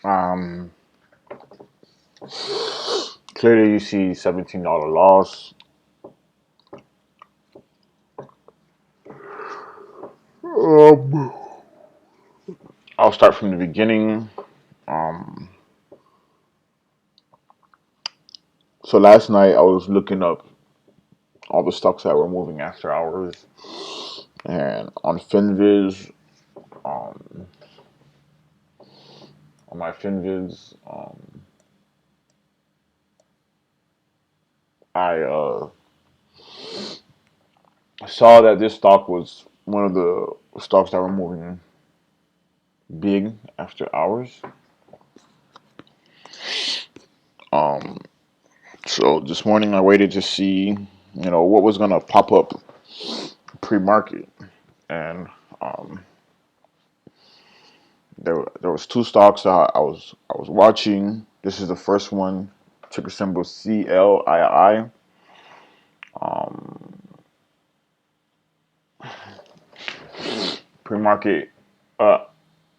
Um, Clearly, you see $17 loss. Um, I'll start from the beginning. Um, so last night I was looking up all the stocks that were moving after hours, and on Finviz, um, on my Finviz, I saw that this stock was one of the stocks that were moving big after hours. Um, so this morning I waited to see, what was gonna pop up pre-market, and um, there was two stocks that I was watching. This is the first one, ticker symbol CLII. Um, Pre-market, uh,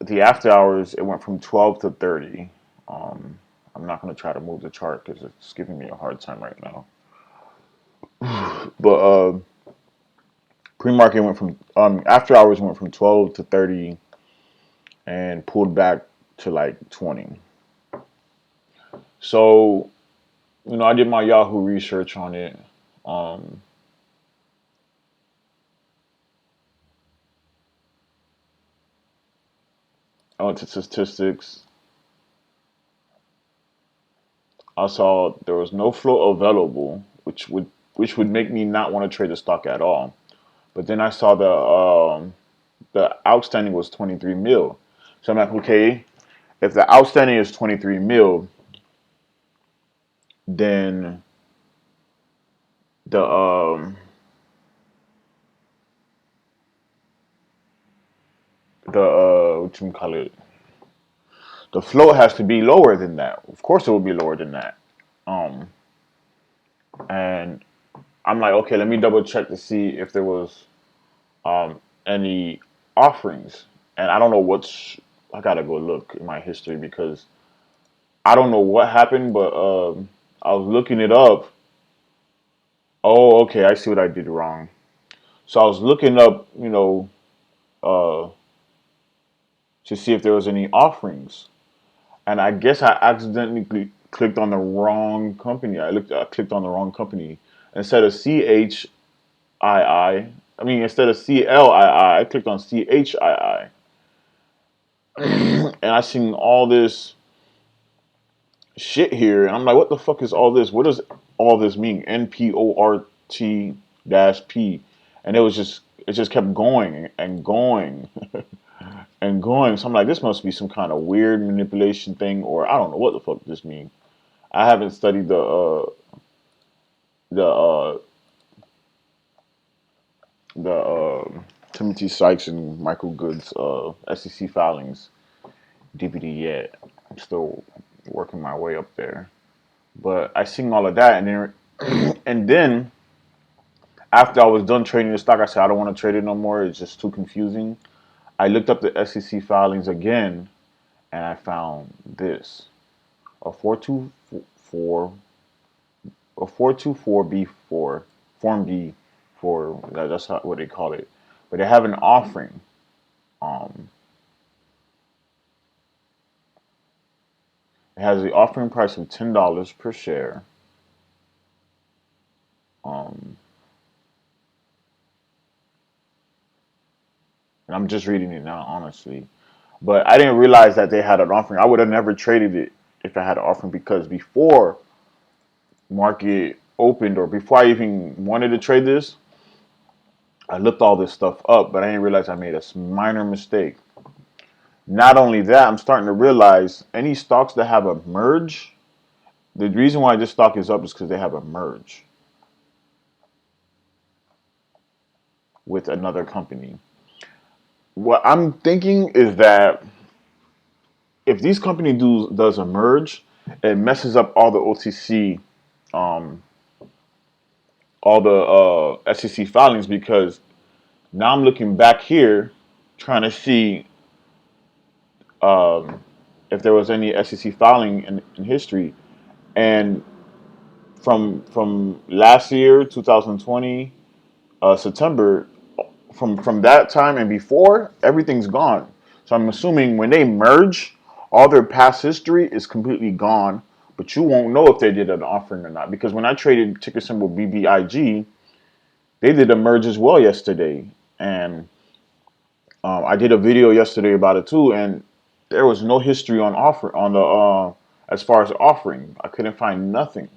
the after hours, it went from 12 to 30. Um, I'm not gonna try to move the chart because it's giving me a hard time right now. But pre-market went from after hours went from 12 to 30 and pulled back to like 20. So I did my Yahoo research on it. Um, I went to statistics. I saw there was no float available, which would make me not want to trade the stock at all. But then I saw the outstanding was 23 mil. So I'm like, okay, if the outstanding is 23 mil, then the what you call it, the float has to be lower than that. Of course, it will be lower than that. Um, and I'm like, okay, let me double check to see if there was any offerings. And I don't know what's. I gotta go look in my history because I don't know what happened, but I was looking it up. Oh, okay, I see what I did wrong. So I was looking up, uh, to see if there was any offerings, and I guess I accidentally clicked on the wrong company. I clicked on the wrong company instead of CHII. I mean, instead of CLII, I clicked on CHII, and I seen all this shit here, and I'm like, what the fuck is all this? What does all this mean? NPORT dash P, and it just kept going and going and going. So I'm like, this must be some kind of weird manipulation thing, or I don't know what the fuck this means. I haven't studied the the Timothy Sykes and Michael Good's SEC filings DVD yet. I'm still working my way up there, but I seen all of that, and then after I was done trading the stock, I said I don't want to trade it no more. It's just too confusing. I looked up the SEC filings again, and I found this: a 424 a 424B4 Form B for that's what they call it. But they have an offering. Um, it has the offering price of $10 per share. Um, and I'm just reading it now, honestly. But I didn't realize that they had an offering. I would have never traded it if I had an offering because before market opened or before I even wanted to trade this, I looked all this stuff up, but I didn't realize I made a minor mistake. Not only that, I'm starting to realize any stocks that have a merge, the reason why this stock is up is because they have a merge with another company. What I'm thinking is that if these company does a merge, it messes up all the OTC, um, all the SEC filings because now I'm looking back here trying to see um, if there was any SEC filing in history. And from last year, 2020, September, from that time and before, everything's gone. So I'm assuming when they merge, all their past history is completely gone. But you won't know if they did an offering or not, because when I traded ticker symbol BBIG, they did a merge as well yesterday, and I did a video yesterday about it too, and there was no history on offer on the as far as offering. I couldn't find nothing.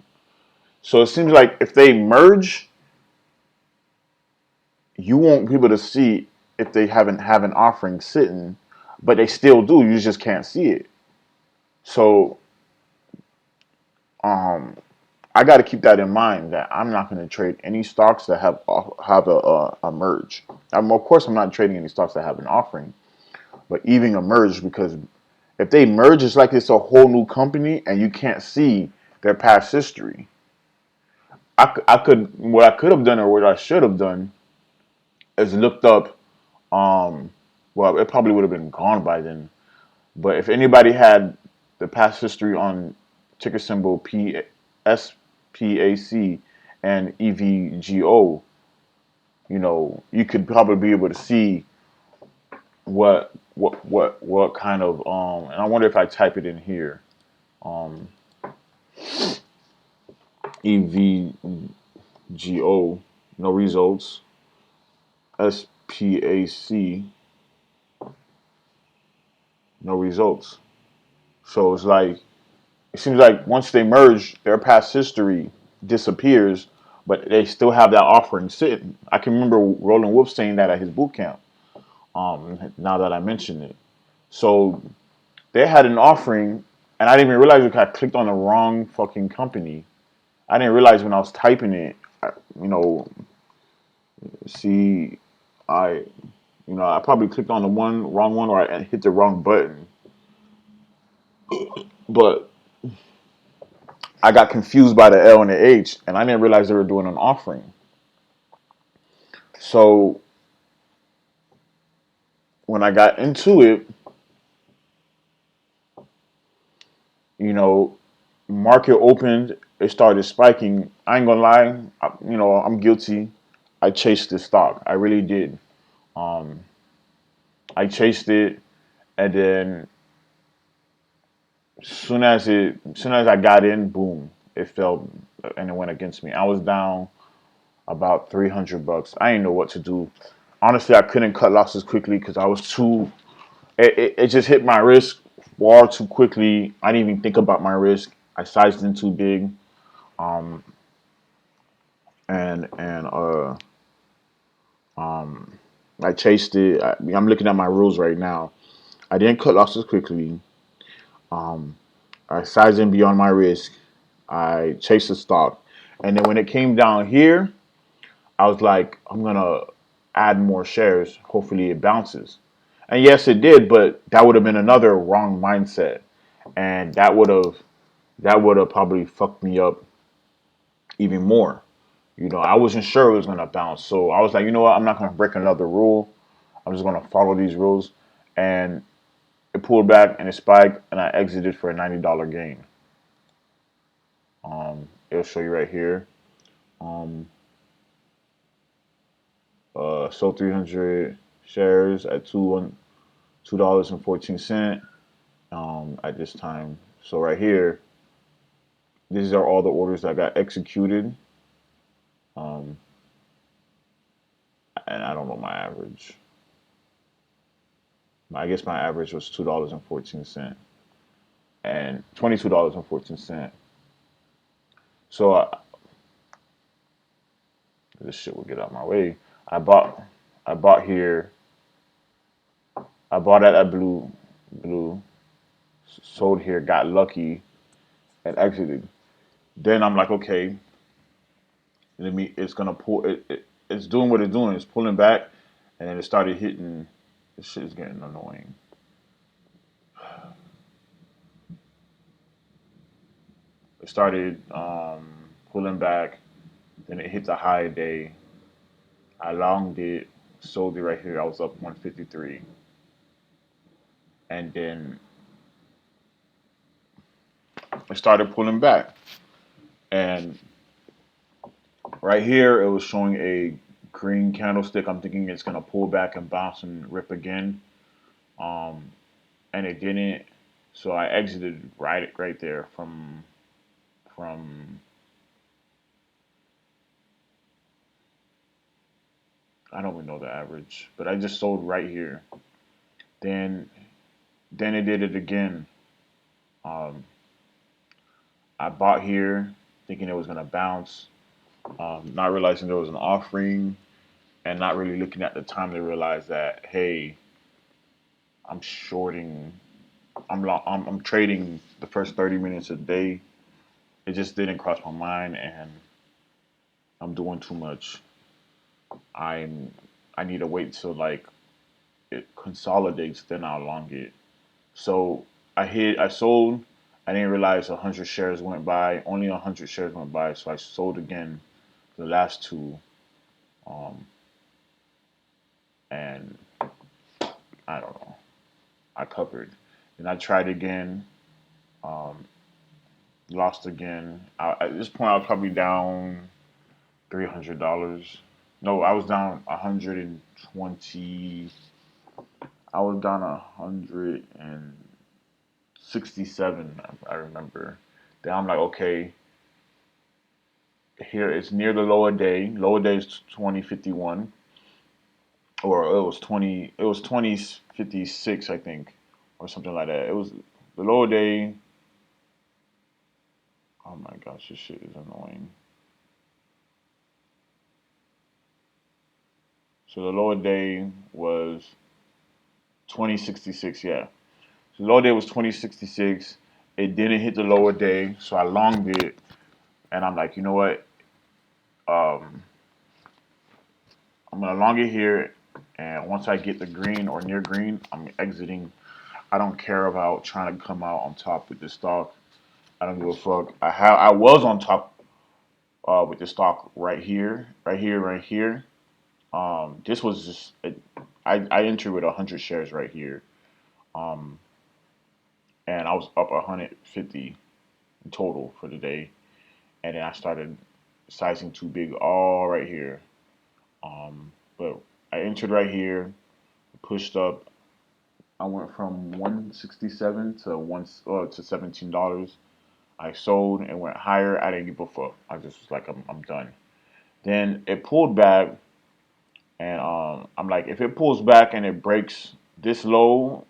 So it seems like if they merge, you won't be able to see if they haven't have an offering sitting, but they still do. You just can't see it. So um, I got to keep that in mind that I'm not going to trade any stocks that have a merge. Of course, I'm not trading any stocks that have an offering, but even a merge, because if they merge, it's like it's a whole new company and you can't see their past history. I could what I could have done or what I should have done is looked up. Um, well, it probably would have been gone by then. But if anybody had the past history on ticker symbol PSPAC and EVGO, you could probably be able to see what kind of and I wonder if I type it in here. Um, EVGO, no results. SPAC, no results. So it's like it seems like once they merge, their past history disappears, but they still have that offering sitting. I can remember Roland Wolf saying that at his boot camp. Now that I mention it, so they had an offering, and I didn't even realize I clicked on the wrong fucking company. I didn't realize when I was typing it. You know, see, I I probably clicked on the wrong one, or I hit the wrong button. But I got confused by the L and the H, and I didn't realize they were doing an offering. So when I got into it, you know, market opened, it started spiking. I ain't gonna lie, I'm guilty. I chased this stock. I really did. Um, I chased it, and then soon as I got in, boom, it fell and it went against me. I was down about $300. I didn't know what to do. Honestly, I couldn't cut losses quickly because I was too. It just hit my risk far too quickly. I didn't even think about my risk. I sized in too big. Um, and um, I chased it. I'm looking at my rules right now. I didn't cut losses quickly. Um, I sized in beyond my risk. I chased the stock, and then when it came down here, I was like, I'm gonna add more shares. Hopefully, it bounces. And yes, it did, but that would have been another wrong mindset, and that would have probably fucked me up even more. I wasn't sure it was gonna bounce, so I was like, you know what? I'm not gonna break another rule. I'm just gonna follow these rules, and it pulled back and it spiked, and I exited for a $90 gain. It'll show you right here. Um, sold 300 shares at $2.14 at this time. So right here, these are all the orders that got executed. Um, and I don't know my average. I guess my average was $2.14 and $22.14. So this shit will get out of my way. I bought, I bought here. I bought at blue, sold here, got lucky, and exited. Then I'm like, okay, it's gonna pull. It's doing what it's doing. It's pulling back, and then it started hitting. This shit is getting annoying. It started pulling back. Then it hit the high day. I longed it, sold it right here. I was up 153, and then it started pulling back, and right here it was showing a green candlestick. I'm thinking it's gonna pull back and bounce and rip again, um, and it didn't. So I exited right there from I don't even know the average, but I just sold right here. Then then it did it again. Um, I bought here thinking it was gonna bounce, not realizing there was an offering, and not really looking at the time to realize that hey, I'm shorting. I'm trading the first 30 minutes a day. It just didn't cross my mind, and I'm doing too much. I'm I need to wait till like it consolidates, then I'll long it. So I sold. I didn't realize 100 shares went by. Only 100 shares went by, so I sold again the last two, um, and I don't know. I covered. Then I tried again, um, lost again. At this point, I was probably down $300. No, I was down 120. I was down 167. I remember. Then I'm like, okay, here it's near the lower day. Lower day is 2051, or it was 20. It was 2056, I think, or something like that. It was the lower day. Oh my gosh, this shit is annoying. So the lower day was 2066. Yeah. So the lower day was 2066. It didn't hit the lower day, so I longed it, and I'm like, you know what? Um, I'm gonna long it here, and once I get the green or near green, I'm exiting. I don't care about trying to come out on top with this stock. I don't give a fuck. I was on top with the stock right here, right here, right here. This was just I entered with 100 shares right here, um, and I was up 150 in total for the day, and then I started sizing too big all right here. But I entered right here, pushed up. I went from 167 to to $17. I sold and went higher. I didn't give a fuck. I just was like, I'm done. Then it pulled back, and I'm like, if it pulls back and it breaks this low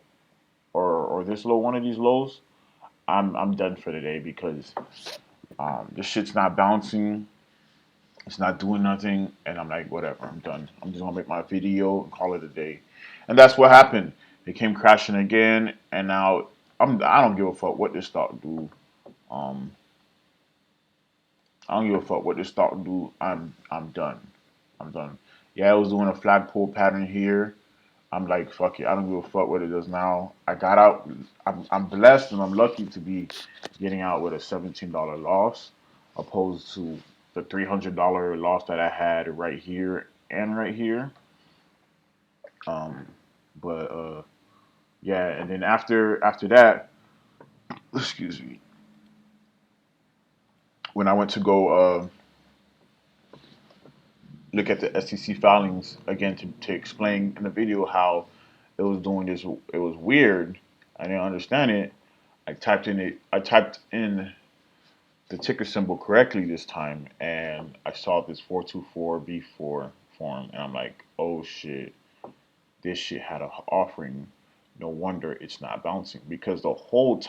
or this low, one of these lows, I'm done for the day because this shit's not bouncing. It's not doing nothing, and I'm like, whatever. I'm done. I'm just gonna make my video and call it a day. And that's what happened. It came crashing again, and now I don't give a fuck what this stock do. Um, I don't give a fuck what this stock do. I'm done. I'm done. Yeah, I was doing a flagpole pattern here. I'm like, fuck it. I don't give a fuck what it does now. I got out. I'm blessed and I'm lucky to be getting out with a $17 loss, opposed to the $300 loss that I had right here and right here. Um, but yeah, and then after that, excuse me, when I went to go look at the SEC filings again to explain in the video how it was doing this. It was weird. I didn't understand it. I typed in the ticker symbol correctly this time, and I saw this 424B4 form, and I'm like, oh shit, this shit had an offering. No wonder it's not bouncing because the whole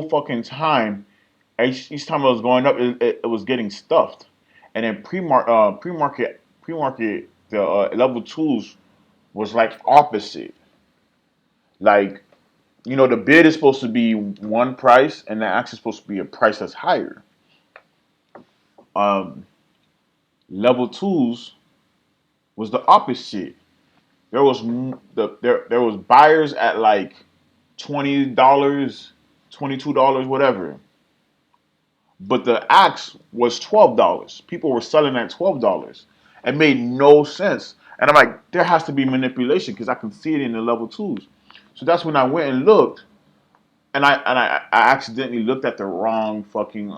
fucking time, each time it was going up, it was getting stuffed, and then pre-market, the level twos was like opposite. Like the bid is supposed to be one price, and the action is supposed to be a price that's higher. Um, Level twos was the opposite. There was there was buyers at like $20, $22, whatever. But the axe was $12. People were selling at $12. It made no sense. And I'm like, there has to be manipulation because I can see it in the level twos. So that's when I went and looked, I accidentally looked at the wrong fucking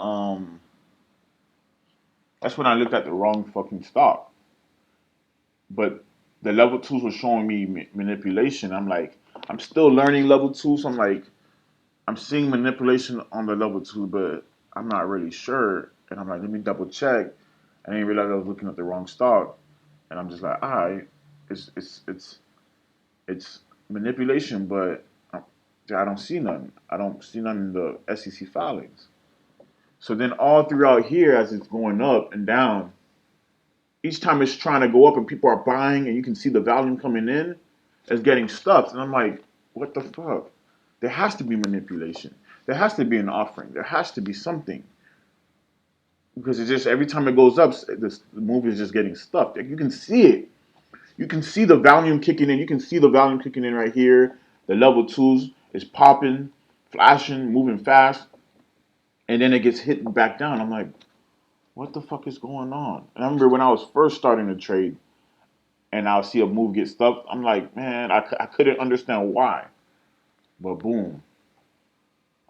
That's when I looked at the wrong fucking stock. But the level twos were showing me manipulation. I'm like, I'm still learning level two, so I'm like, I'm seeing manipulation on the level two, but I'm not really sure. And I'm like, let me double check. I didn't realize I was looking at the wrong stock, and I'm just like, all right, it's manipulation, but I don't see none. I don't see none in the SEC filings. So then all throughout here, as it's going up and down, each time it's trying to go up and people are buying and you can see the volume coming in, it's getting stuck. And I'm like, what the fuck? There has to be manipulation. There has to be an offering. There has to be something. Because it's just every time it goes up, the move is just getting stuck. Like, you can see it. You can see the volume kicking in. You can see the volume kicking in right here. The level twos is popping, flashing, moving fast. And then it gets hit back down. I'm like, what the fuck is going on? And I remember when I was first starting to trade, and I'll see a move get stuck, I'm like, man, I couldn't understand why. But boom.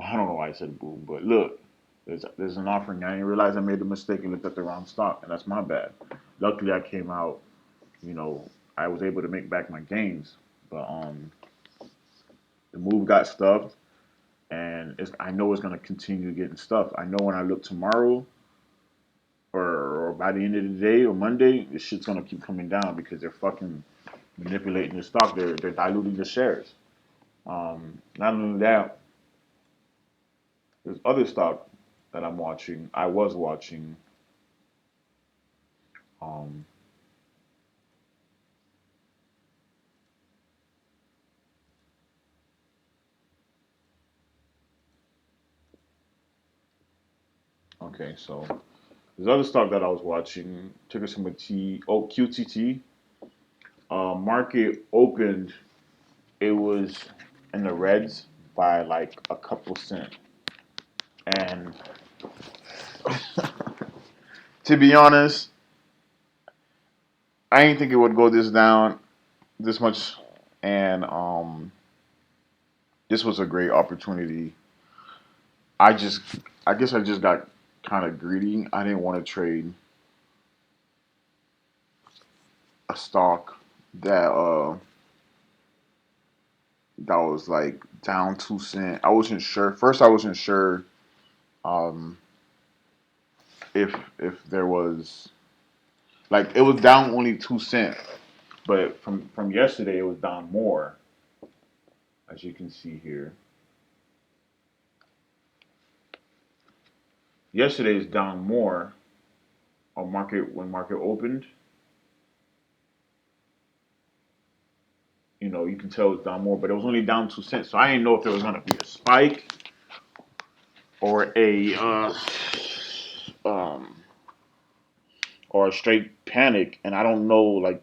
I don't know why I said boom, but look, there's an offering. I didn't realize I made the mistake and looked at the wrong stock, and that's my bad. Luckily, I came out, you know, I was able to make back my gains. But the move got stuffed, and I know it's going to continue getting stuffed. I know when I look tomorrow, or by the end of the day or Monday, this shit's going to keep coming down because they're fucking manipulating the stock. They're diluting the shares. Not only that, there's other stock that I'm watching. I was watching. Um, okay, so there's other stock that I was watching. Ticker symbol T. Oh, QTT. Market opened. It was in the reds by like a couple cent. And to be honest, I didn't think it would go this down this much. And this was a great opportunity. I just, I guess I just got kind of greedy. I didn't want to trade a stock that that was like down 2 cent. I wasn't sure. First, I wasn't sure um, if there was like it was down only 2 cent, but from yesterday it was down more, as you can see here. Yesterday is down more on market when market opened. You know, you can tell it's down more, but it was only down 2 cents. So I didn't know if there was gonna be a spike or um or a straight panic. And I don't know, like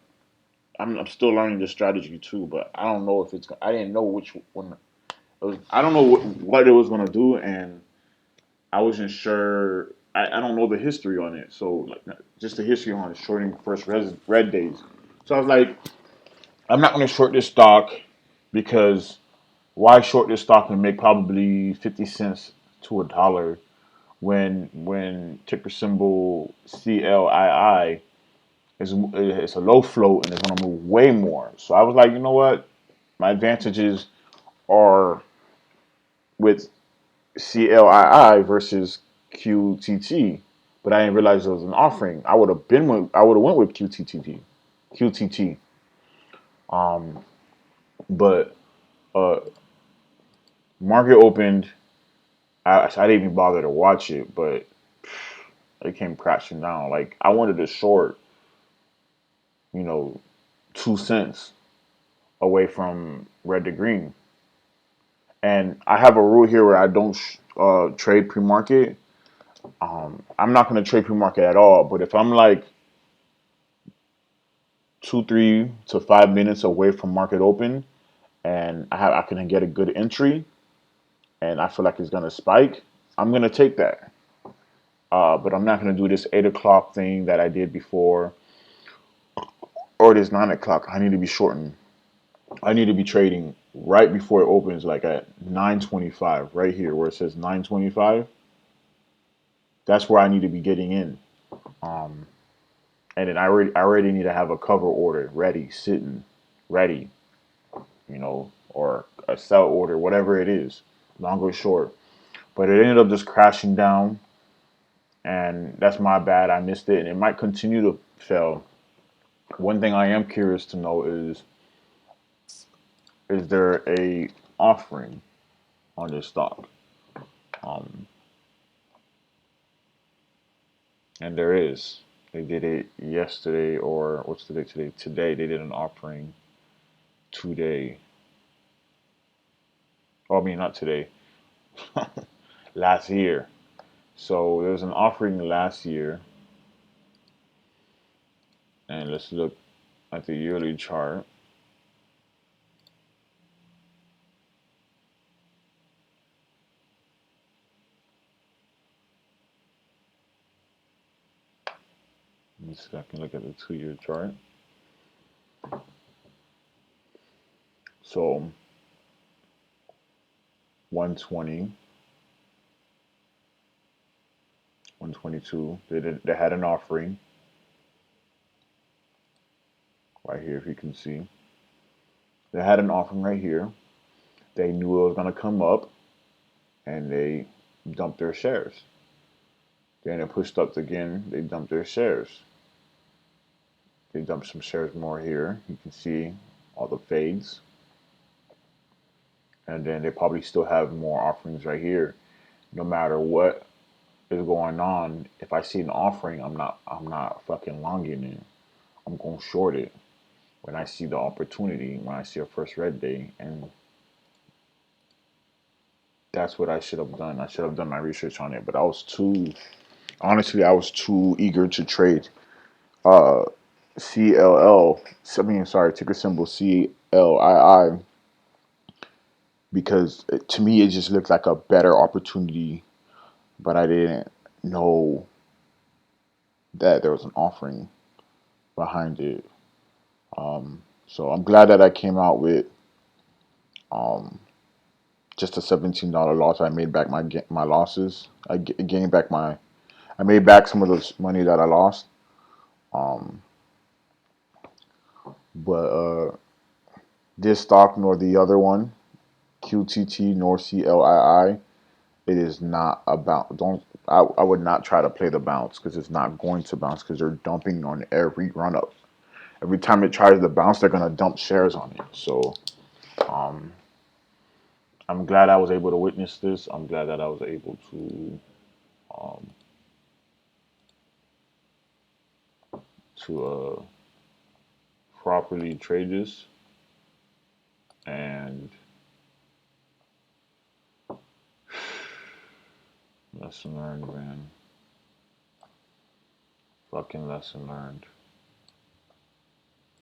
I'm still learning this strategy too, but I don't know if it's. I didn't know which one. It was, I don't know what it was gonna do, and I wasn't sure. I don't know the history on it, so like just the history on shorting first red days. So I was like, I'm not gonna short this stock because why short this stock and make probably 50 cents to $1 when ticker symbol CLII is it's a low float and it's gonna move way more. So I was like, you know what? My advantages are with CLII versus QTT, but I didn't realize it was an offering. I would have went with QTT. Um, but uh, market opened. I didn't even bother to watch it, but it came crashing down. Like I wanted to short, you know, 2 cents away from red to green. And I have a rule here where I don't trade pre-market. I'm not going to trade pre-market at all. But if I'm like 2, 3 to 5 minutes away from market open, and I can get a good entry, and I feel like it's going to spike, I'm going to take that. But I'm not going to do this 8 o'clock thing that I did before, or this 9 o'clock. I need to be shorting. I need to be trading right before it opens, like at 9:25, right here where it says 9:25. That's where I need to be getting in. Um, and then I already need to have a cover order ready, sitting, ready, or a sell order, whatever it is, long or short. But it ended up just crashing down, and that's my bad. I missed it, and it might continue to fail. One thing I am curious to know is there a offering on this stock? Um, and there is. They did it yesterday, or what's the date today? Today they did an offering today. Oh, I mean not today. Last year. So there was an offering last year, and let's look at the yearly chart. Let's see if I can look at the 2-year chart. So 120, 122. They had an offering right here, if you can see. They had an offering right here. They knew it was gonna come up, and they dumped their shares. Then it pushed up again. They dumped their shares. They dumped some shares more here. You can see all the fades, and then they probably still have more offerings right here. No matter what is going on, if I see an offering, I'm not fucking longing it. I'm going short it when I see the opportunity, when I see a first red day, and that's what I should have done. I should have done my research on it, but I was too eager to trade uh CLL. I mean, sorry, ticker symbol CLII, because to me it just looked like a better opportunity, but I didn't know that there was an offering behind it. So I'm glad that I came out with um, just a $17 loss. I made back my losses. Gained back I made back some of the money that I lost. Um, but this stock nor the other one, QTT nor CLII, it is not about. Don't I would not try to play the bounce because it's not going to bounce because they're dumping on every run up. Every time it tries to bounce, they're gonna dump shares on it. So um, I'm glad I was able to witness this. I'm glad that I was able um, to properly trade this, and lesson learned, man. Fucking lesson learned.